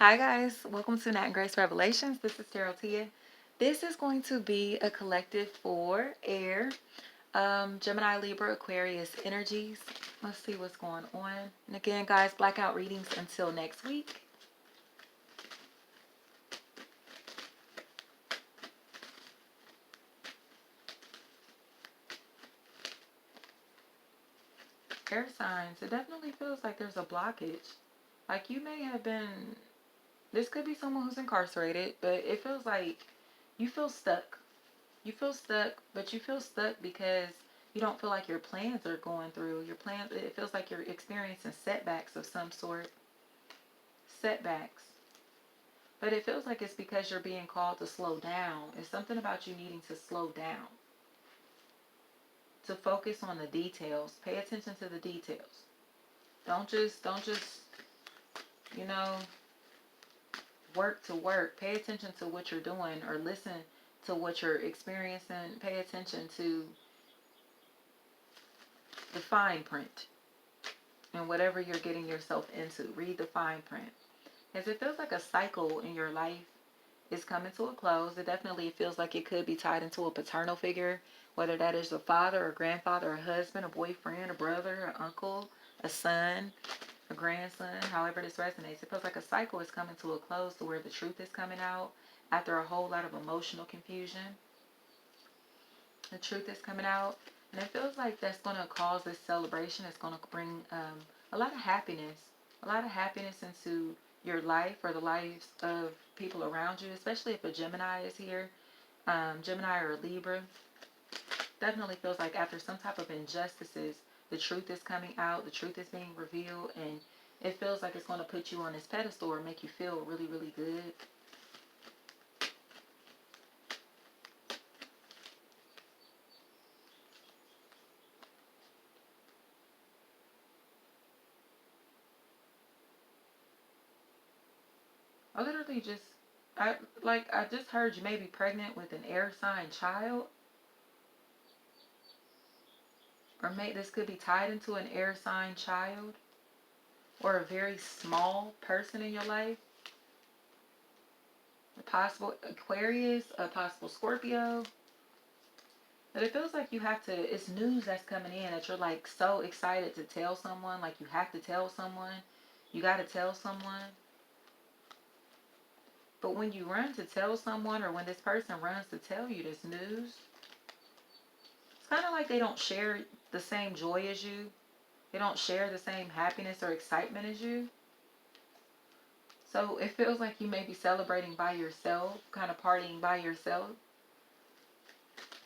Hi guys, welcome to Nat and Grace Revelations. This is Tarot Tia. This is going to be a collective for air, Gemini, Libra, Aquarius energies. Let's see what's going on. And again, guys, blackout readings until next week. Air signs, it definitely feels like there's a blockage. Like you may have been, this could be someone who's incarcerated, but it feels like you feel stuck. You feel stuck, but you feel stuck because you don't feel like your plans are going through. Your plans, it feels like you're experiencing setbacks of some sort. Setbacks. But it feels like it's because you're being called to slow down. It's something about you needing to slow down. To focus on the details. Pay attention to the details. Don't just, you know, work to work. Pay attention to what you're doing or listen to what you're experiencing. Pay attention to the fine print. And whatever you're getting yourself into, read the fine print. As it feels like a cycle in your life is coming to a close. It definitely feels like it could be tied into a paternal figure, whether that is a father or grandfather, a husband, a boyfriend, a brother, an uncle, a son, a grandson, however this resonates. It feels like a cycle is coming to a close to where the truth is coming out after a whole lot of emotional confusion. The truth is coming out. And it feels like that's going to cause this celebration. It's going to bring a lot of happiness. A lot of happiness into your life or the lives of people around you, especially if a Gemini is here. Gemini or Libra. Definitely feels like after some type of injustices, the truth is coming out. The truth is being revealed. And it feels like it's going to put you on this pedestal or make you feel really, really good. I literally just, I just heard you may be pregnant with an air sign child, or this could be tied into an air sign child, or a very small person in your life. A possible Aquarius, a possible Scorpio. But it feels like you have to, it's news that's coming in that you're like so excited to tell someone, like you have to tell someone, you got to tell someone. But when you run to tell someone, or when this person runs to tell you this news, it's kind of like they don't share the same joy as you. They don't share the same happiness or excitement as you. So it feels like you may be celebrating by yourself, kind of partying by yourself.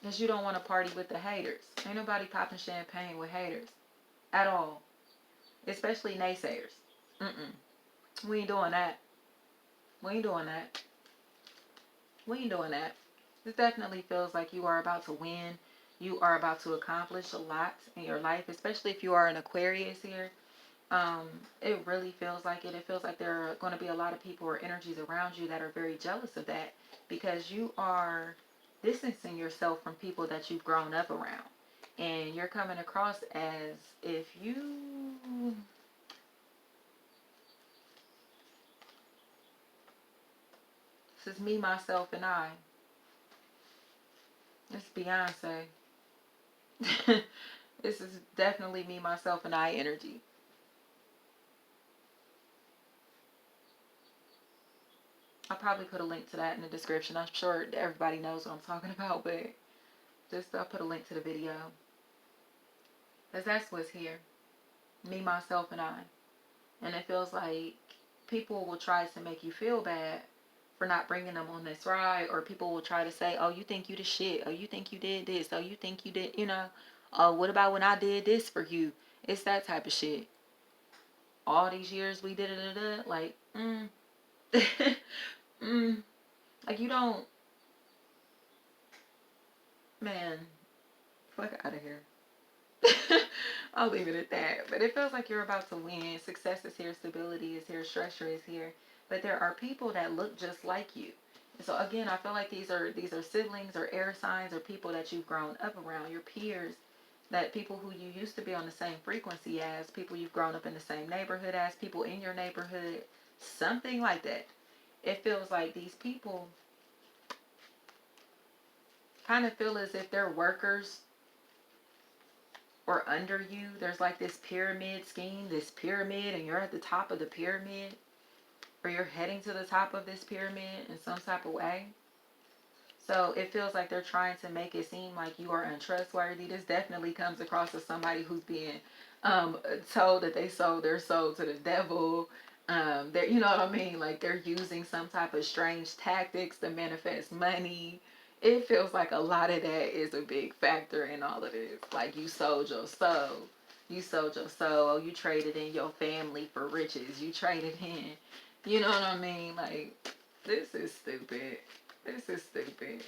Because you don't want to party with the haters. Ain't nobody popping champagne with haters. At all. Especially naysayers. We ain't doing that. We ain't doing that. We ain't doing that. This definitely feels like you are about to win. You are about to accomplish a lot in your life, especially if you are an Aquarius here. It really feels like it. It feels like there are going to be a lot of people or energies around you that are very jealous of that, because you are distancing yourself from people that you've grown up around. And you're coming across as if you... This is me, myself, and I. It's Beyonce. This is definitely me, myself, and I energy. I'll probably put a link to that in the description. I'm sure everybody knows what I'm talking about, but just I'll put a link to the video. Because that's what's here. Me, myself, and I. And it feels like people will try to make you feel bad for not bringing them on this ride. Or people will try to say, oh, you think you the shit. Oh, you think you did this. Oh, you think you did, you know. Oh, what about when I did this for you? It's that type of shit. All these years we did it. Like, like you don't, man, fuck out of here. I'll leave it at that. But it feels like you're about to win. Success is here. Stability is here. Structure is here. But there are people that look just like you. And so again, I feel like these are siblings or air signs or people that you've grown up around. Your peers, that people who you used to be on the same frequency as, people you've grown up in the same neighborhood as, people in your neighborhood. Something like that. It feels like these people kind of feel as if they're workers or under you. There's like this pyramid scheme, this pyramid, and you're at the top of the pyramid, or you're heading to the top of this pyramid in some type of way. So it feels like they're trying to make it seem like you are untrustworthy. This definitely comes across as somebody who's being told that they sold their soul to the devil. You know what I mean? Like they're using some type of strange tactics to manifest money. It feels like a lot of that is a big factor in all of this. Like you sold your soul. You sold your soul. You traded in your family for riches. You traded in. You know what I mean? Like, this is stupid. This is stupid.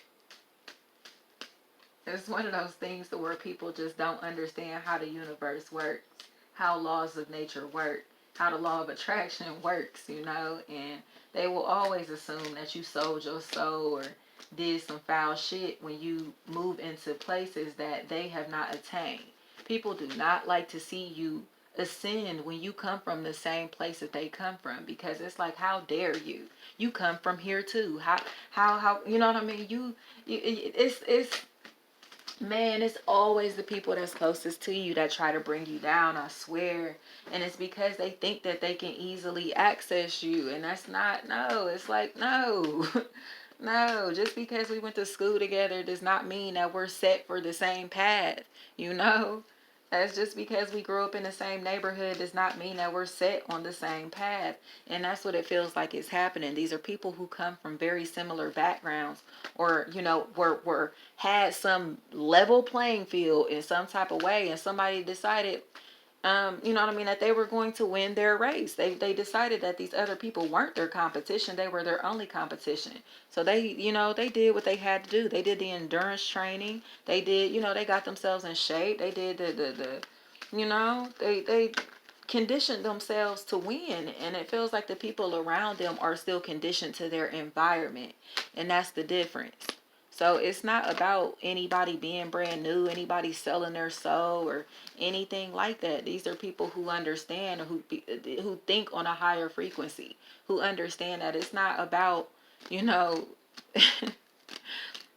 It's one of those things to where people just don't understand how the universe works, how laws of nature work, how the law of attraction works, you know, and they will always assume that you sold your soul or did some foul shit when you move into places that they have not attained. People do not like to see you ascend when you come from the same place that they come from, because it's like, how dare you come from here too, how you know what I mean, it's man, it's always the people that's closest to you that try to bring you down, I swear. And it's because they think that they can easily access you. And that's not, no, it's like, no. No, just because we went to school together does not mean that we're set for the same path, you know? That's just because we grew up in the same neighborhood does not mean that we're set on the same path. And that's what it feels like is happening. These are people who come from very similar backgrounds, or, you know, were had some level playing field in some type of way, and somebody decided, you know what I mean, that they were going to win their race. They decided that these other people weren't their competition. They were their only competition. So they, you know, they did what they had to do. They did the endurance training. They did, you know, they got themselves in shape. They did the you know, they conditioned themselves to win. And it feels like the people around them are still conditioned to their environment. And that's the difference. So it's not about anybody being brand new, anybody selling their soul or anything like that. These are people who understand, or who think on a higher frequency, who understand that it's not about, you know,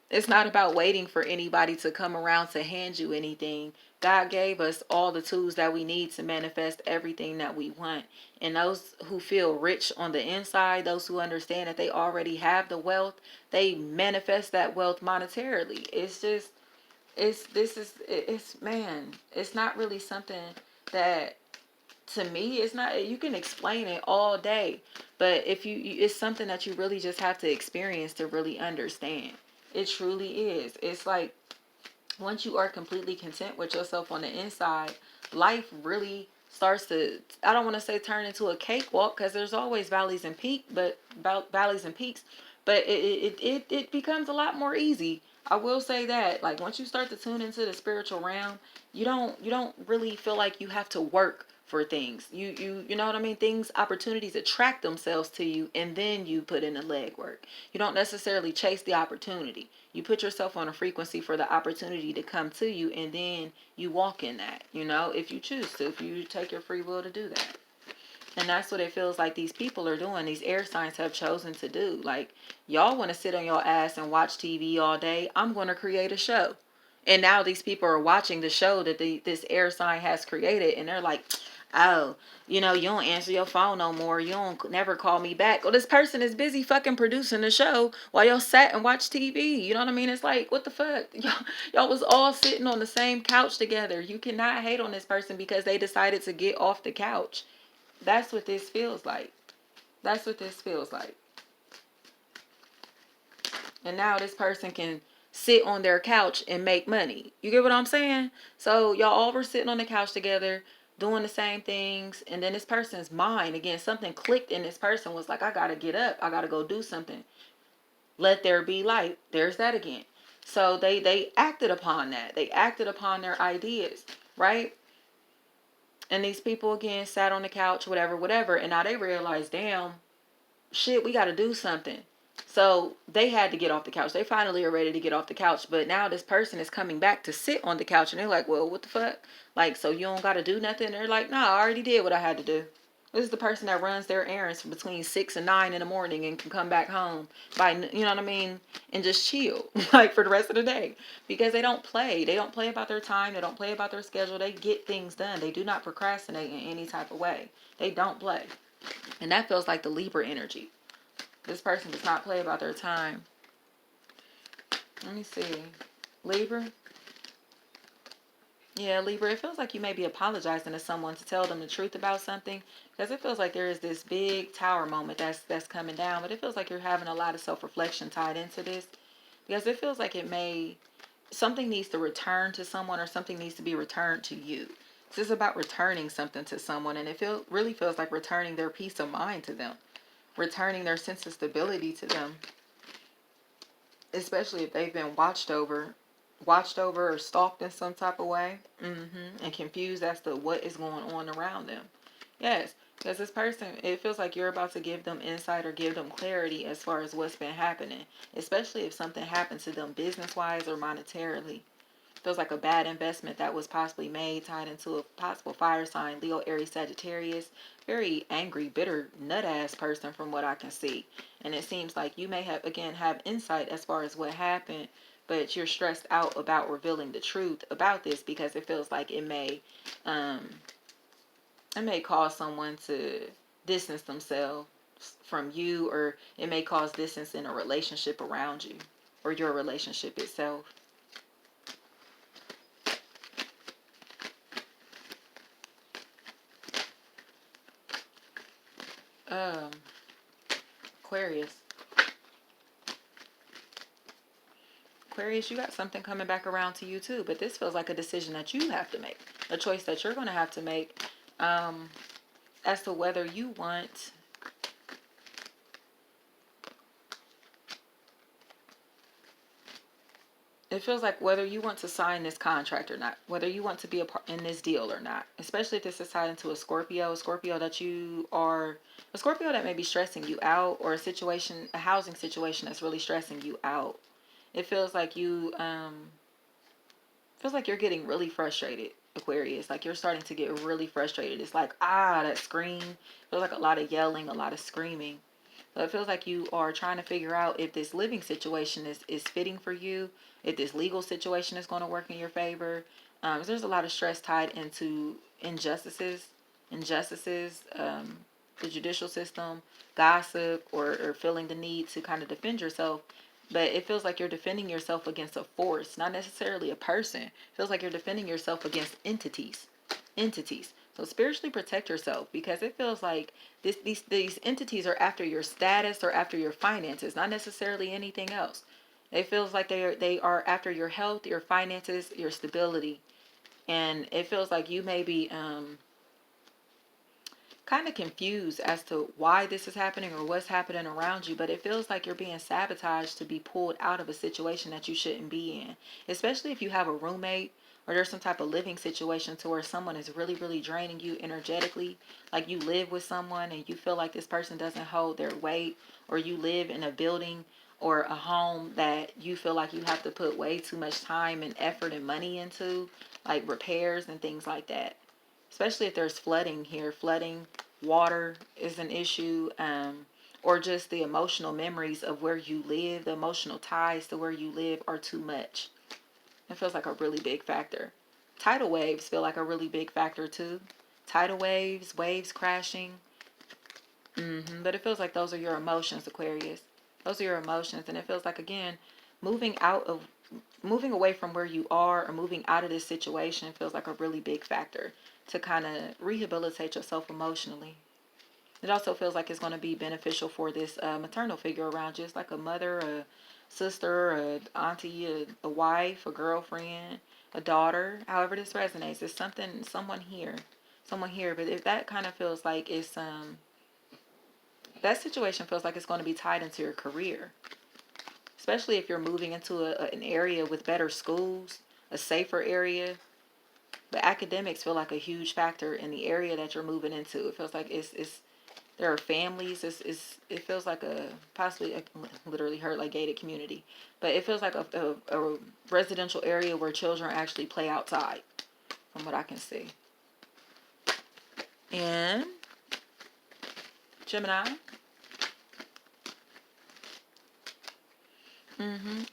it's not about waiting for anybody to come around to hand you anything. God gave us all the tools that we need to manifest everything that we want. And those who feel rich on the inside, those who understand that they already have the wealth, they manifest that wealth monetarily. It's just, man, it's not really something that, to me, it's not, you can explain it all day, but if it's something that you really just have to experience to really understand. It truly is. It's like, once you are completely content with yourself on the inside, life really starts to, I don't want to say turn into a cakewalk, because there's always valleys and peaks, but it becomes a lot more easy. I will say that, like, once you start to tune into the spiritual realm, you don't really feel like you have to work for things. You know what I mean? Things, opportunities attract themselves to you, and then you put in the legwork. You don't necessarily chase the opportunity. You put yourself on a frequency for the opportunity to come to you, and then you walk in that, you know, if you choose to, if you take your free will to do that. And that's what it feels like these people are doing. These air signs have chosen to do. Like, y'all want to sit on your ass and watch TV all day. I'm going to create a show. And now these people are watching the show that this air sign has created. And they're like, oh, you know, you don't answer your phone no more. You don't never call me back. Well, this person is busy fucking producing the show while y'all sat and watched TV. You know what I mean? It's like, what the fuck? Y'all was all sitting on the same couch together. You cannot hate on this person because they decided to get off the couch. That's what this feels like. That's what this feels like. And now this person can sit on their couch and make money. You get what I'm saying? So y'all all were sitting on the couch together, doing the same things. And then this person's mind, again, something clicked in this person, was like, I got to get up. I got to go do something. Let there be light. There's that again. So they acted upon that. They acted upon their ideas, right? And these people, again, sat on the couch, whatever. And now they realize, damn, shit, we got to do something. So they had to get off the couch. They finally are ready to get off the couch. But now this person is coming back to sit on the couch. And they're like, well, what the fuck? Like, so you don't got to do nothing? And they're like, no, I already did what I had to do. This is the person that runs their errands from between 6 and 9 in the morning and can come back home by, you know what I mean, and just chill like for the rest of the day, because they don't play. They don't play about their time. They don't play about their schedule. They get things done. They do not procrastinate in any type of way. They don't play. And that feels like the Libra energy. This person does not play about their time. Let me see. Libra. Yeah, Libra, it feels like you may be apologizing to someone to tell them the truth about something, because it feels like there is this big tower moment that's coming down, but it feels like you're having a lot of self-reflection tied into this, because it feels like something needs to return to someone, or something needs to be returned to you. This is about returning something to someone, and it really feels like returning their peace of mind to them, returning their sense of stability to them, especially if they've been watched over or stalked in some type of way, and confused as to what is going on around them. Yes, because this person, it feels like you're about to give them insight or give them clarity as far as what's been happening, especially if something happened to them business-wise or monetarily. Feels like a bad investment that was possibly made, tied into a possible fire sign, Leo, Aries, Sagittarius. Very angry, bitter, nut-ass person from what I can see. And it seems like you may have insight as far as what happened, but you're stressed out about revealing the truth about this, because it feels like it may cause someone to distance themselves from you, or it may cause distance in a relationship around you, or your relationship itself. Aquarius. Aquarius, you got something coming back around to you too, but this feels like a decision that you have to make, a choice that you're going to have to make, as to whether you want it feels like whether you want to sign this contract or not, whether you want to be a part in this deal or not, especially if this is tied into a Scorpio that may be stressing you out, or a housing situation that's really stressing you out. It feels like you're getting really frustrated, Aquarius. Like you're starting to get really frustrated. It's like, that scream. Feels like a lot of yelling, a lot of screaming. So it feels like you are trying to figure out if this living situation is fitting for you, if this legal situation is going to work in your favor. There's a lot of stress tied into injustices, the judicial system, gossip, or feeling the need to kind of defend yourself. But it feels like you're defending yourself against a force, not necessarily a person. It feels like you're defending yourself against entities. So spiritually protect yourself, because it feels like these entities are after your status or after your finances, not necessarily anything else. It feels like they are after your health, your finances, your stability. And it feels like you may be kind of confused as to why this is happening or what's happening around you, but it feels like you're being sabotaged to be pulled out of a situation that you shouldn't be in, especially if you have a roommate, or there's some type of living situation to where someone is really, really draining you energetically. Like you live with someone and you feel like this person doesn't hold their weight, or you live in a building or a home that you feel like you have to put way too much time and effort and money into, like repairs and things like that. Especially if there's flooding here. Flooding, water is an issue, or just the emotional memories of where you live, the emotional ties to where you live are too much. It feels like a really big factor. Tidal waves feel like a really big factor too. Tidal waves crashing. But it feels like those are your emotions, Aquarius. Those are your emotions, and it feels like, again, moving away from where you are, or moving out of this situation feels like a really big factor to kind of rehabilitate yourself emotionally. It also feels like it's going to be beneficial for this maternal figure around you. It's like a mother, a sister, a auntie, a wife, a girlfriend, a daughter. However this resonates, it's someone here. But if that kind of feels like it's that situation feels like it's going to be tied into your career, especially if you're moving into an area with better schools, a safer area. The academics feel like a huge factor in the area that you're moving into. It feels like there are families. It feels like I literally heard like gated community, but it feels like a residential area where children actually play outside, from what I can see. And Gemini.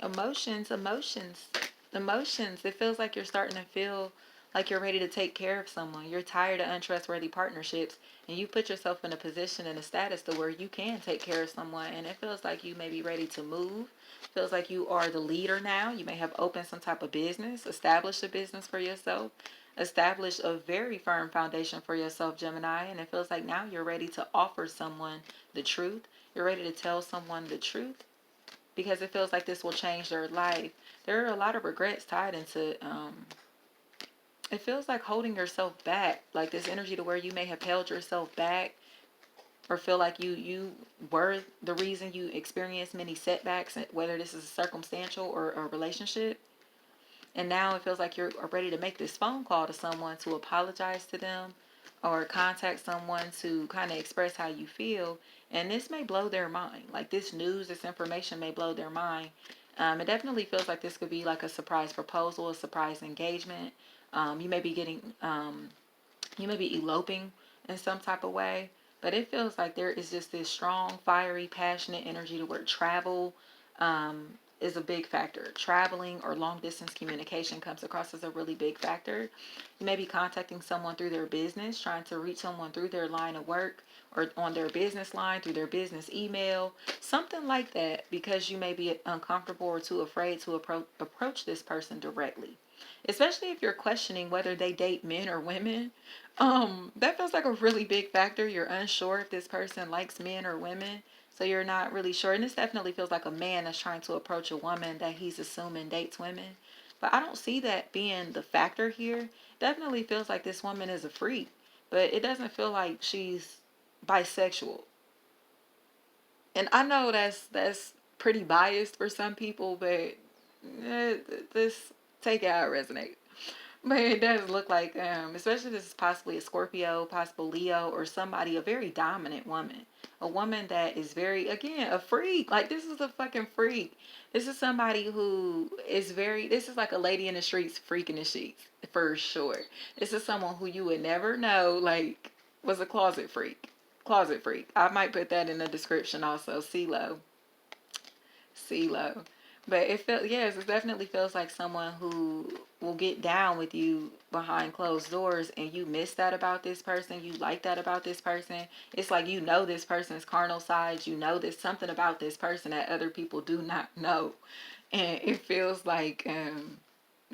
Emotions, emotions, emotions. It feels like you're starting to feel like you're ready to take care of someone. You're tired of untrustworthy partnerships, and you put yourself in a position and a status to where you can take care of someone. And it feels like you may be ready to move. Feels like you are the leader now. You may have opened some type of business, established a business for yourself, established a very firm foundation for yourself, Gemini. And it feels like now you're ready to offer someone the truth. You're ready to tell someone the truth, because it feels like this will change their life. There are a lot of regrets tied into it feels like holding yourself back, like this energy to where you may have held yourself back, or feel like you were the reason you experienced many setbacks, whether this is circumstantial or a relationship. And now it feels like you're ready to make this phone call to someone to apologize to them, or contact someone to kind of express how you feel. And this may blow their mind. Like this news, this information may blow their mind. It definitely feels like this could be like a surprise proposal, a surprise engagement. You may be you may be eloping in some type of way. But it feels like there is just this strong, fiery, passionate energy to where travel is a big factor. Traveling or long distance communication comes across as a really big factor. You may be contacting someone through their business, trying to reach someone through their line of work, or on their business line, through their business email, something like that, because you may be uncomfortable or too afraid to approach this person directly. Especially if you're questioning whether they date men or women. That feels like a really big factor. You're unsure if this person likes men or women. So you're not really sure. And this definitely feels like a man that's trying to approach a woman that he's assuming dates women. But I don't see that being the factor here. Definitely feels like this woman is a freak. But it doesn't feel like she's bisexual. And I know that's pretty biased for some people, but this take it how it resonates. But it does look like, especially this is possibly a Scorpio, possible Leo, or somebody, a very dominant woman. A woman that is very, again, a freak. Like, this is a fucking freak. This is somebody who is very, this is like a lady in the streets, freak in the sheets, for sure. This is someone who you would never know, like, was a closet freak. Closet freak. I might put that in the description also. CeeLo. CeeLo. But it feels, yes, it definitely feels like someone who will get down with you behind closed doors, and you miss that about this person. You like that about this person. It's like you know this person's carnal sides. You know there's something about this person that other people do not know. And it feels like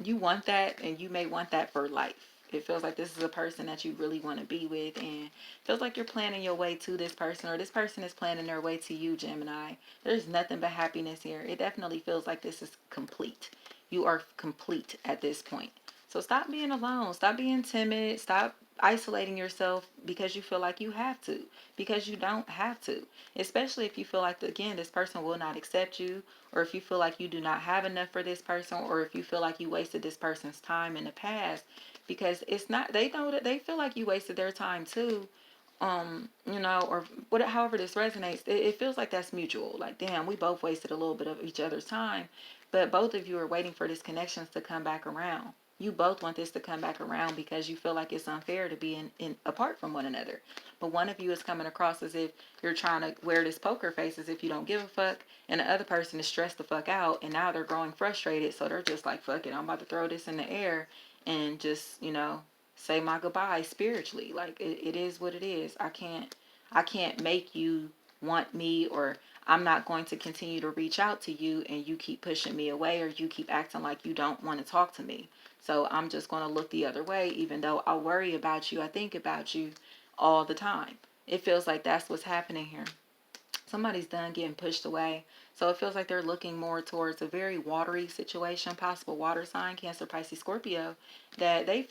you want that, and you may want that for life. It feels like this is a person that you really want to be with, and it feels like you're planning your way to this person, or this person is planning their way to you, Gemini. There's nothing but happiness here. It definitely feels like this is complete. You are complete at this point. So stop being alone. Stop being timid. Stop isolating yourself because you feel like you have to. Because you don't have to. Especially if you feel like, again, this person will not accept you, or if you feel like you do not have enough for this person, or if you feel like you wasted this person's time in the past. Because it's not, they know that they feel like you wasted their time too. Or what, however this resonates, it feels like that's mutual. Like, damn, we both wasted a little bit of each other's time, but both of you are waiting for this connections to come back around. You both want this to come back around because you feel like it's unfair to be in apart from one another. But one of you is coming across as if you're trying to wear this poker face as if you don't give a fuck, and the other person is stressed the fuck out, and now they're growing frustrated, so they're just like, fuck it, I'm about to throw this in the air and just, say my goodbye spiritually. Like, it is what it is. I can't make you want me, or I'm not going to continue to reach out to you and you keep pushing me away, or you keep acting like you don't want to talk to me. So I'm just going to look the other way, even though I worry about you. I think about you all the time. It feels like that's what's happening here. Somebody's done getting pushed away. So it feels like they're looking more towards a very watery situation, possible water sign, Cancer, Pisces, Scorpio, that they